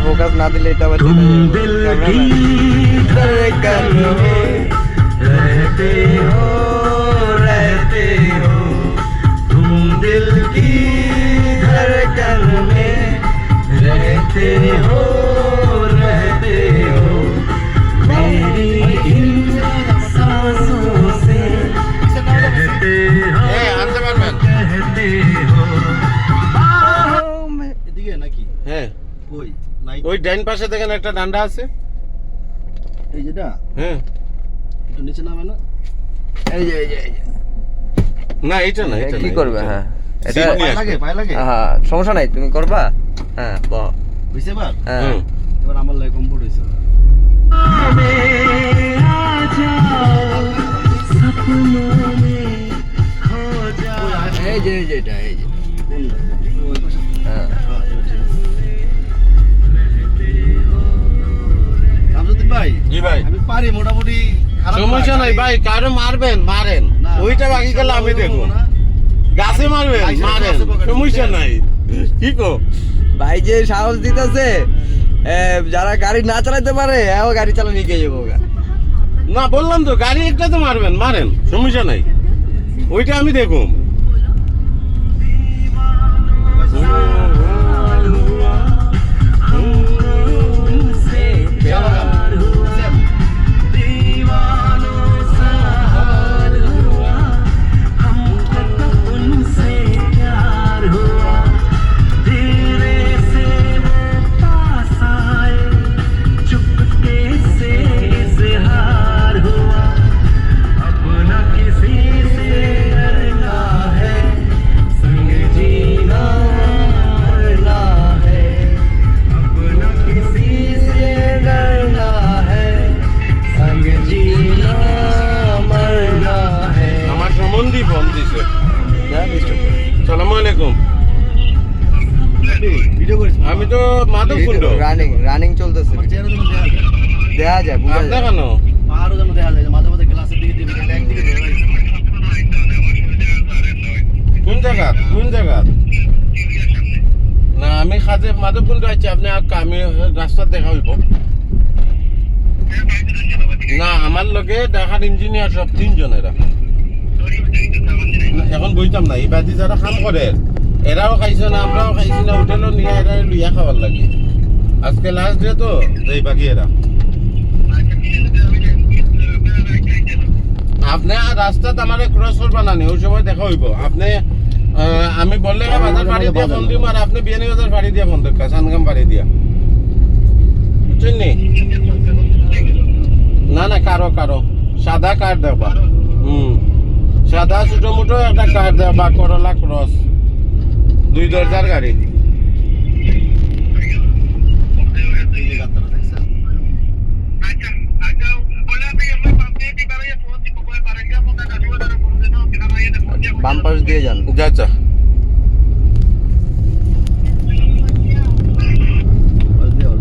Focus ना दिले तब तुम दिल की धड़कन में रहते हो तुम दिल की धड़कन में रहते हो मेरी इन सांसों से कहते हो এদিকে নাকি হ্যাঁ কই নাই ওই ডাইন পাশে দেখেন একটা ডান্ডা আছে। এই যেটা হ্যাঁ একটু নিচে নামে না এই যে না এটা না, এটা কি না, করবে? এটা না। হ্যাঁ এটা সিট নিয়ে পায়ে লাগে হ্যাঁ সমস্যা নাই, তুমি করবা। হ্যাঁ হইছে এবার হ্যাঁ হুম। এবার আমার লাগে কমফোর্ট হইছে এই যে এটা এই যে ওই পাশে হ্যাঁ হ্যাঁ এবার ঠিক আছে। রামজ্যোতি ভাই জি ভাই, আমি পারি মোটামুটি খারাপ না, সমস্যা নাই গাড়ি- ভাই, কারো মারেন না, ওইটা বাকি গেলে আমি দেখবো। না। গাছে মারবেন গাছে মারেন, গাছে সমস্যা নাই। কি কো ভাই যে সাহস দিতেছে, যারা গাড়ি না চালাতে পারে হ্যাঁ গাড়ি চালা নিয়ে যাবো। না বললাম তো গাড়ি একটা তো মারবেন, মারেন, সমস্যা নাই, ওইটা আমি দেখুন। আমার সম্বন্ধী ফোন দিছে। সালামু আলাইকুম। ভিডিও করিস আমি তো মাধবকুণ্ড। রানিং চলতেছে, আমার চেহারা যেন দেখা যায় দেখা যায় বোঝা আপনার যায়। কেন? পাহাড়ও যেন দেখা যায় মাঝে মাঝে গ্লাসের দিকে দিকে একদিকে ধরে রাখছে। কোন জায়গা? না আমি খাজে মাধবকুণ্ড আছি, আপনি আমি রাস্তা দেখা হইব না। আমার লগে ঢাকার ইঞ্জিনিয়ার সব তিনজনেরা। এখন বুঝতাম না এই বাদি যারা কাম করে এরাও খাইছে না, আমরাও খাইছি না, হোটেলও নিয়ে এরা লইয়া খাবার লাগে। আজকে লাস্ট ডে তো এই বাকি এরা। আপনি রাস্তাত আমারে ক্রস করবা না, ওই সময় দেখা হইব। আপনি আমি বললে বাজার বাড়ি দিয়ে ফোন দিম, আর আপনি বিয়ানি বাজার বাড়ি দিয়ে ফোন দেখ, সানগাম বাড়ি দিয়া, বুঝছেন নি? না কারো সাদা কার দেবা। সাদা ছোট মোটো একটা কার দেবা, করলা ক্রস 2 দরজার গাড়ি। এই যে গাত্তাটা দেখছেন? বাম পাশ দিয়ে যান। আচ্ছা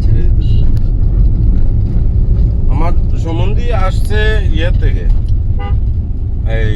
ছেড়ে দিতেছে। আমার সম্বন্ধী আসছে ইয়ে থেকে, এই